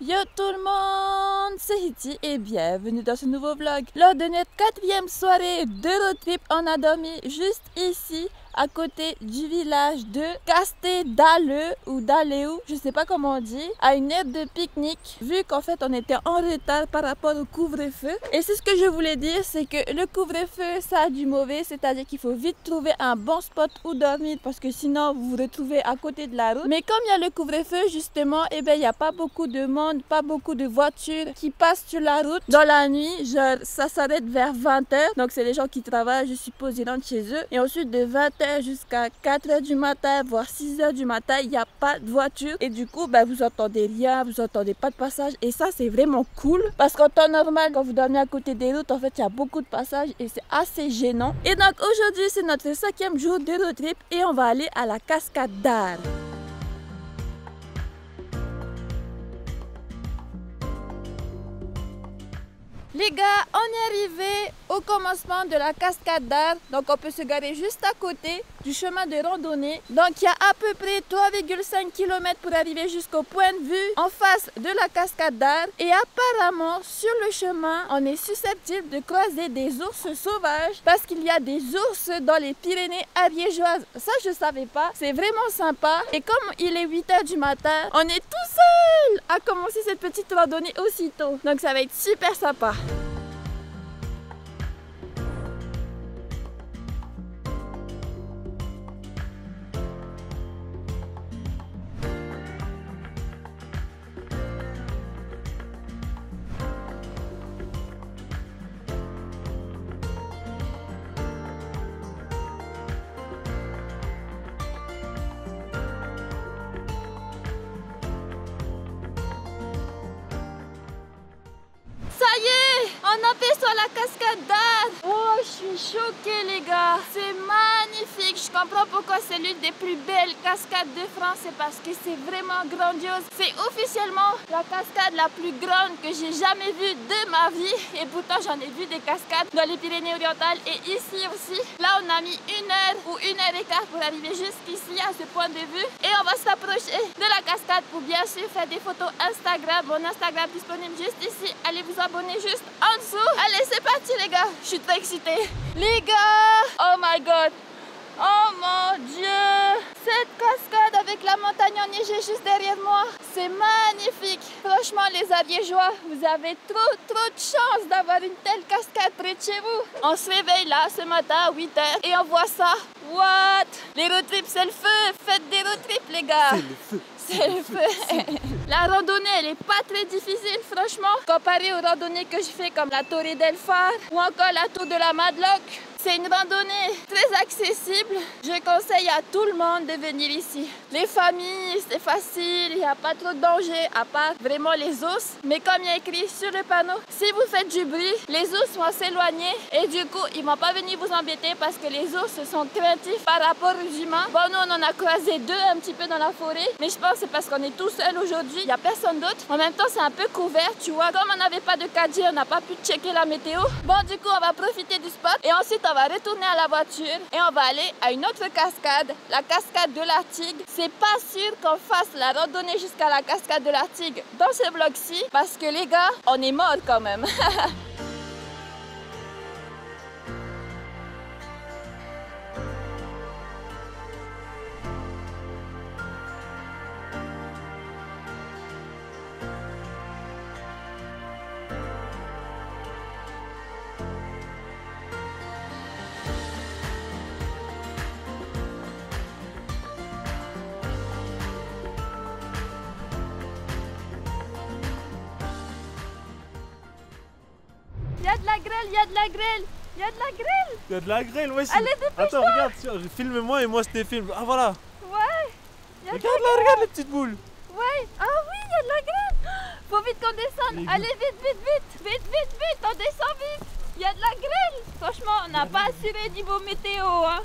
Yo tout le monde, c'est Hitty et bienvenue dans ce nouveau vlog. Lors de notre 4e soirée de road trip, on a dormi juste ici, à côté du village de Castedale ou Daleu, je sais pas comment on dit, à une aire de pique-nique, vu qu'en fait on était en retard par rapport au couvre-feu. Et c'est ce que je voulais dire, c'est que le couvre-feu ça a du mauvais, c'est-à-dire qu'il faut vite trouver un bon spot où dormir parce que sinon vous vous retrouvez à côté de la route. Mais comme il y a le couvre-feu justement, et ben il n'y a pas beaucoup de monde, pas beaucoup de voitures qui passent sur la route dans la nuit, genre ça s'arrête vers 20h, donc c'est les gens qui travaillent, je suppose, ils rentrent chez eux. Et ensuite de 20h jusqu'à 4h du matin, voire 6h du matin, il n'y a pas de voiture. Et du coup, ben, vous entendez rien, vous entendez pas de passage. Et ça, c'est vraiment cool. Parce qu'en temps normal, quand vous dormez à côté des routes, en fait, il y a beaucoup de passages et c'est assez gênant. Et donc aujourd'hui, c'est notre 5e jour de road trip et on va aller à la cascade d'Ar. Les gars, on est arrivé au commencement de la cascade d'Ar, donc on peut se garer juste à côté du chemin de randonnée. Donc il y a à peu près 3,5 km pour arriver jusqu'au point de vue en face de la cascade d'Ar. Et apparemment, sur le chemin, on est susceptible de croiser des ours sauvages parce qu'il y a des ours dans les Pyrénées ariégeoises. Ça, je savais pas. C'est vraiment sympa. Et comme il est 8h du matin, on est tout seul à commencer cette petite randonnée aussitôt. Donc ça va être super sympa. Ça y est, on aperçoit la cascade d'Ar. Oh, je suis choquée les gars. C'est magnifique. Je comprends pourquoi c'est l'une des plus belles cascades de France. C'est parce que c'est vraiment grandiose. C'est officiellement la cascade la plus grande que j'ai jamais vue de ma vie. Et pourtant, j'en ai vu des cascades dans les Pyrénées-Orientales et ici aussi. Là, on a mis 1 heure ou 1h15 pour arriver jusqu'ici à ce point de vue. Et on va s'approcher de la cascade pour bien sûr faire des photos Instagram. Mon Instagram disponible juste ici. Allez vous abonner juste en dessous. Allez, c'est parti les gars. Je suis très excitée. Les gars, oh my god. Oh mon dieu. Cette cascade avec la montagne enneigée juste derrière moi, c'est magnifique. Franchement les Ariégeois, vous avez trop de chance d'avoir une telle cascade près de chez vous. On se réveille là ce matin à 8h et on voit ça. What? Les road trips c'est le feu. Faites des road trips les gars. C'est le feu. C'est le feu. La randonnée, elle est pas très difficile, franchement, comparée aux randonnées que je fais comme la Torre del Far ou encore la Tour de la Madlock. C'est une randonnée très accessible. Je conseille à tout le monde de venir ici. Les familles, c'est facile, il n'y a pas trop de danger, à part vraiment les ours. Mais comme il y a écrit sur le panneau, si vous faites du bruit, les ours vont s'éloigner et du coup, ils ne vont pas venir vous embêter parce que les ours sont craintifs par rapport aux humains. Bon, nous, on en a croisé 2 un petit peu dans la forêt, mais je pense que c'est parce qu'on est tout seul aujourd'hui. Il n'y a personne d'autre. En même temps, c'est un peu couvert, tu vois. Comme on n'avait pas de 4G, on n'a pas pu checker la météo. Bon, du coup, on va profiter du spot et ensuite, on va retourner à la voiture et on va aller à une autre cascade, la cascade de l'Artigue. C'est pas sûr qu'on fasse la randonnée jusqu'à la cascade de l'Artigue dans ce vlog-ci parce que les gars, on est morts quand même. Il y a de la grêle, il y a de la grêle, il y a de la grêle. Il y a de la grêle, ouais. Allez, dépêche-toi. Attends, regarde, filme-moi et moi je te filme. Ah voilà. Ouais. Regarde là, regarde les petites boules. Ouais. Ah oui, il y a de la grêle. Faut vite qu'on descende. Allez, vite, on descend vite. Il y a de la grêle. Franchement, on n'a pas assuré niveau météo. Hein.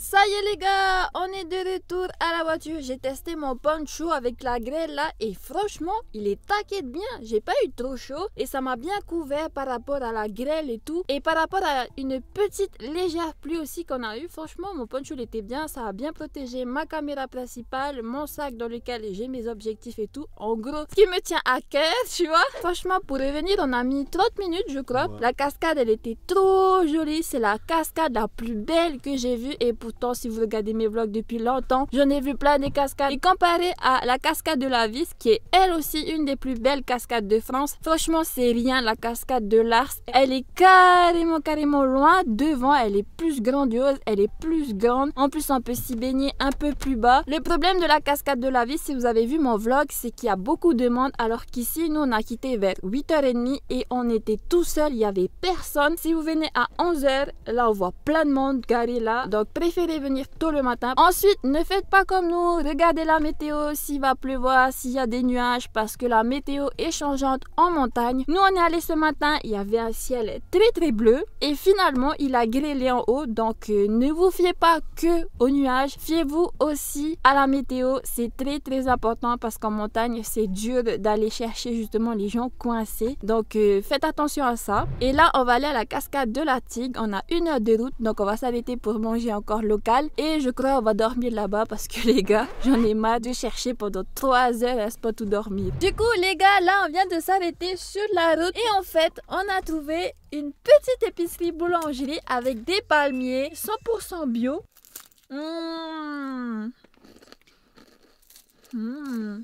Ça y est les gars, on est de retour à la voiture. J'ai testé mon poncho avec la grêle là et franchement, il est taquet de bien. J'ai pas eu trop chaud et ça m'a bien couvert par rapport à la grêle et tout. Et par rapport à une petite légère pluie aussi qu'on a eu, franchement mon poncho il était bien. Ça a bien protégé ma caméra principale, mon sac dans lequel j'ai mes objectifs et tout. En gros, ce qui me tient à cœur, tu vois. Franchement, pour revenir, on a mis 30 minutes je crois. Ouais. La cascade elle était trop jolie. C'est la cascade la plus belle que j'ai vue et pourtant si vous regardez mes vlogs depuis longtemps, j'en ai vu plein de cascades. Et comparé à la cascade de la Vis, qui est elle aussi une des plus belles cascades de France, franchement c'est rien. La cascade de l'Ars, elle est carrément loin devant, elle est plus grandiose, elle est plus grande. En plus on peut s'y baigner un peu plus bas. Le problème de la cascade de la Vis, si vous avez vu mon vlog, c'est qu'il y a beaucoup de monde alors qu'ici nous on a quitté vers 8h30 et on était tout seul, il y avait personne. Si vous venez à 11h, là on voit plein de monde garé là, donc préférez venir tôt le matin. Ensuite, ne faites pas comme nous, regardez la météo, s'il va pleuvoir, s'il y a des nuages, parce que la météo est changeante en montagne. Nous, on est allé ce matin, il y avait un ciel très bleu et finalement, il a grêlé en haut. Donc, ne vous fiez pas que aux nuages, fiez-vous aussi à la météo. C'est très important parce qu'en montagne, c'est dur d'aller chercher justement les gens coincés. Donc, faites attention à ça. Et là, on va aller à la cascade de la Tigre. On a 1 heure de route, donc on va s'arrêter pour manger encore local. Et je crois on va dormir là-bas parce que les gars, j'en ai marre de chercher pendant 3 heures un spot où dormir. Du coup les gars, là on vient de s'arrêter sur la route et en fait on a trouvé une petite épicerie boulangerie avec des palmiers 100% bio.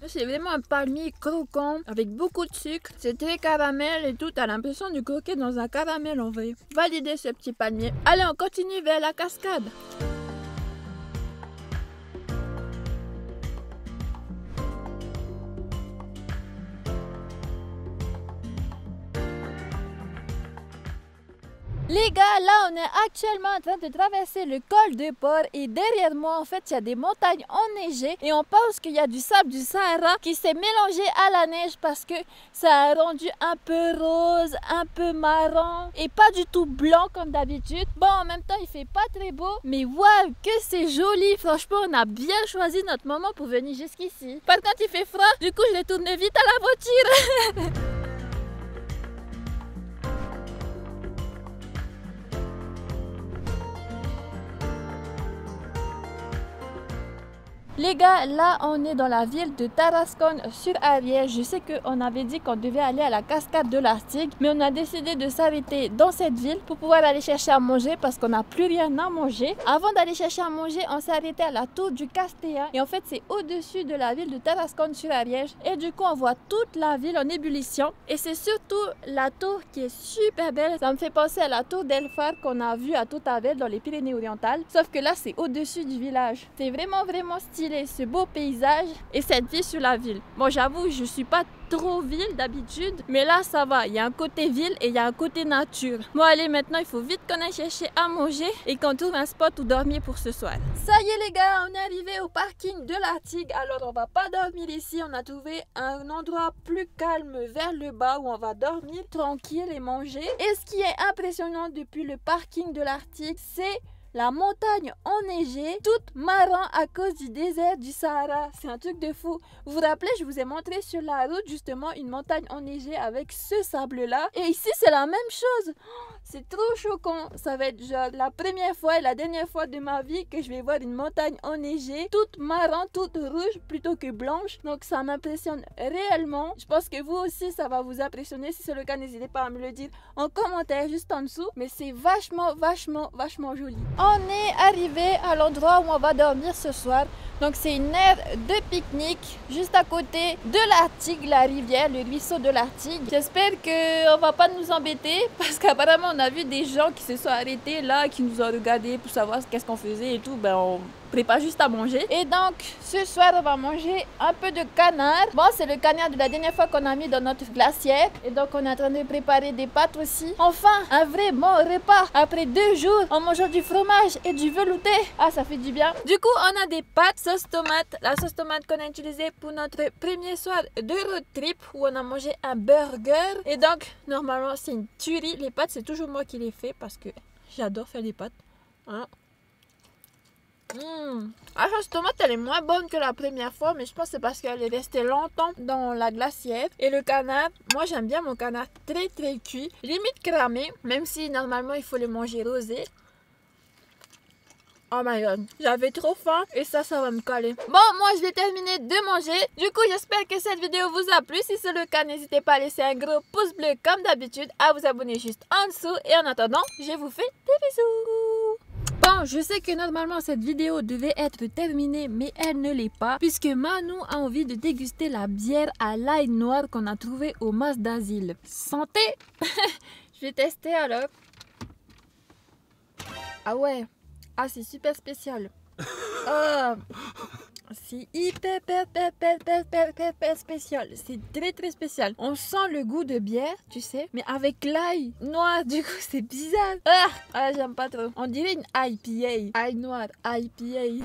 C'est vraiment un palmier croquant avec beaucoup de sucre. C'est très caramel et tout. T'as l'impression de croquer dans un caramel en vrai. Validez ce petit palmier. Allez, on continue vers la cascade. Les gars, là on est actuellement en train de traverser le col de Port et derrière moi en fait il y a des montagnes enneigées et on pense qu'il y a du sable du Sahara qui s'est mélangé à la neige parce que ça a rendu un peu rose, un peu marron et pas du tout blanc comme d'habitude. Bon, en même temps il fait pas très beau, mais waouh que c'est joli. Franchement on a bien choisi notre moment pour venir jusqu'ici. Par contre il fait froid, du coup je l'ai tourné vite à la voiture. Les gars, là on est dans la ville de Tarascon sur Ariège. Je sais qu'on avait dit qu'on devait aller à la cascade de la Tigre, mais on a décidé de s'arrêter dans cette ville pour pouvoir aller chercher à manger parce qu'on n'a plus rien à manger. Avant d'aller chercher à manger, on s'est arrêté à la tour du Castéa et en fait c'est au-dessus de la ville de Tarascon sur Ariège et du coup on voit toute la ville en ébullition et c'est surtout la tour qui est super belle. Ça me fait penser à la tour d'Elfar qu'on a vue à Toutavel dans les Pyrénées-Orientales, sauf que là c'est au-dessus du village. C'est vraiment stylé ce beau paysage et cette vue sur la ville. Bon, j'avoue, je suis pas trop ville d'habitude, mais là ça va, il y a un côté ville et il y a un côté nature. Bon allez, maintenant il faut vite qu'on aille chercher à manger et qu'on trouve un spot où dormir pour ce soir. Ça y est les gars, on est arrivé au parking de la Tigre. Alors on va pas dormir ici, on a trouvé un endroit plus calme vers le bas où on va dormir tranquille et manger. Et ce qui est impressionnant depuis le parking de la Tigre, c'est la montagne enneigée, toute marron à cause du désert du Sahara. C'est un truc de fou. Vous vous rappelez, je vous ai montré sur la route justement une montagne enneigée avec ce sable-là. Et ici, c'est la même chose. C'est trop choquant. Ça va être genre la première fois et la dernière fois de ma vie que je vais voir une montagne enneigée, toute marron, toute rouge plutôt que blanche. Donc ça m'impressionne réellement. Je pense que vous aussi, ça va vous impressionner. Si c'est le cas, n'hésitez pas à me le dire en commentaire juste en dessous. Mais c'est vachement joli. On est arrivé à l'endroit où on va dormir ce soir. Donc c'est une aire de pique-nique juste à côté de la Tigre, la rivière, le ruisseau de la Tigre. J'espère qu'on va pas nous embêter parce qu'apparemment on a vu des gens qui se sont arrêtés là, qui nous ont regardé pour savoir qu'est-ce qu'on faisait et tout. Ben on prépare juste à manger. Et donc ce soir on va manger un peu de canard. Bon, c'est le canard de la dernière fois qu'on a mis dans notre glacière. Et donc on est en train de préparer des pâtes aussi. Enfin, un vrai bon repas après 2 jours en mangeant du fromage et du velouté. Ah, ça fait du bien. Du coup on a des pâtes sauce tomate, la sauce tomate qu'on a utilisée pour notre premier soir de road trip où on a mangé un burger. Et donc normalement c'est une tuerie. Les pâtes c'est toujours moi qui les fais parce que j'adore faire des pâtes, hein. La sauce tomate, elle est moins bonne que la première fois, mais je pense que c'est parce qu'elle est restée longtemps dans la glacière. Et le canard, moi j'aime bien mon canard très très cuit, limite cramé, même si normalement il faut le manger rosé. Oh my god, j'avais trop faim et ça va me coller. Bon, moi je vais terminer de manger. Du coup, j'espère que cette vidéo vous a plu. Si c'est le cas, n'hésitez pas à laisser un gros pouce bleu comme d'habitude, à vous abonner juste en dessous. Et en attendant, je vous fais des bisous. Bon, je sais que normalement cette vidéo devait être terminée, mais elle ne l'est pas, puisque Manu a envie de déguster la bière à l'ail noir qu'on a trouvée au mas d'asile. Santé. Je vais tester alors. Ah ouais. Ah, c'est super spécial. Oh, c'est hyper spécial. C'est très très spécial. On sent le goût de bière, tu sais, mais avec l'ail noir. Du coup, c'est bizarre. Ah, j'aime pas trop. On dirait une IPA. Ail noir, IPA.